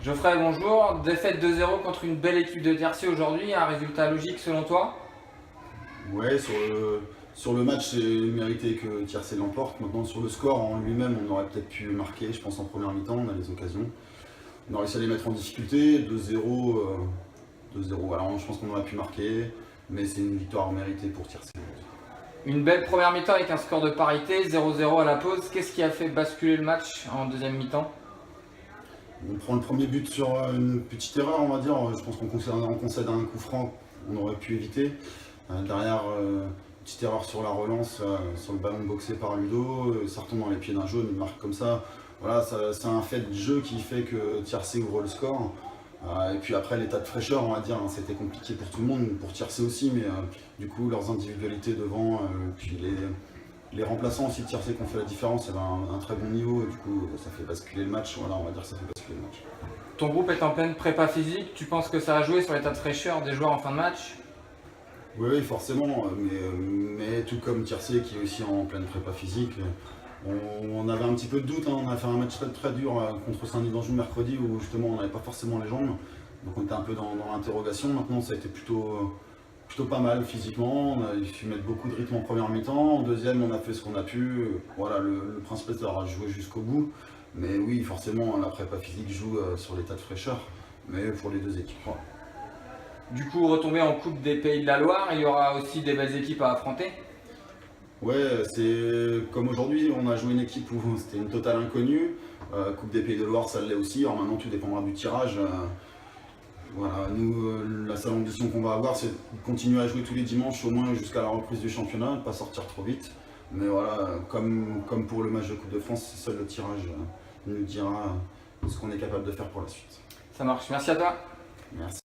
Geoffrey, bonjour. Défaite 2-0 contre une belle équipe de Tiercé aujourd'hui, un résultat logique selon toi? Ouais, sur le match, c'est mérité que Tiercé l'emporte. Maintenant, sur le score en lui-même, on aurait peut-être pu marquer, je pense, en première mi-temps, on a les occasions. On a réussi à les mettre en difficulté, 2-0. 2-0, voilà, je pense qu'on aurait pu marquer, mais c'est une victoire méritée pour Tiercé. Une belle première mi-temps avec un score de parité, 0-0 à la pause. Qu'est-ce qui a fait basculer le match en deuxième mi-temps? On prend le premier but sur une petite erreur, on va dire. Je pense qu'on concède un coup franc, on aurait pu éviter. Derrière, petite erreur sur la relance, sur le ballon boxé par Ludo. Ça retombe dans les pieds d'un jaune, une marque comme ça. Voilà, c'est un fait de jeu qui fait que Tiercé ouvre le score. Et puis après, l'état de fraîcheur, on va dire, hein, c'était compliqué pour tout le monde, pour Tiercé aussi, mais du coup, leurs individualités devant, puis les remplaçants aussi de Tiercé qui ont fait la différence, il y avait un très bon niveau, et du coup, ça fait basculer le match. Voilà, on va dire que ça fait basculer le match. Ton groupe est en pleine prépa physique, tu penses que ça a joué sur l'état de fraîcheur des joueurs en fin de match? Oui, forcément, mais tout comme Tiercé qui est aussi en pleine prépa physique, on avait un petit peu de doute, hein. On a fait un match très, très dur contre Saint-Denis d'Anjou mercredi où justement on n'avait pas forcément les jambes, donc on était un peu dans l'interrogation. Maintenant ça a été plutôt pas mal physiquement, on a su mettre beaucoup de rythme en première mi-temps, en deuxième on a fait ce qu'on a pu, voilà, le principal c'est d'avoir joué jusqu'au bout, mais oui forcément la prépa physique joue sur l'état de fraîcheur, mais pour les deux équipes. Voilà. Du coup, retombé en Coupe des Pays de la Loire, il y aura aussi des belles équipes à affronter. Ouais, c'est comme aujourd'hui, on a joué une équipe où c'était une totale inconnue. Coupe des Pays de Loire, ça l'est aussi. Alors maintenant, tout dépendra du tirage. Voilà, nous, la seule ambition qu'on va avoir, c'est de continuer à jouer tous les dimanches, au moins jusqu'à la reprise du championnat, ne pas sortir trop vite. Mais voilà, comme pour le match de Coupe de France, seul le tirage nous dira ce qu'on est capable de faire pour la suite. Ça marche, merci à toi. Merci.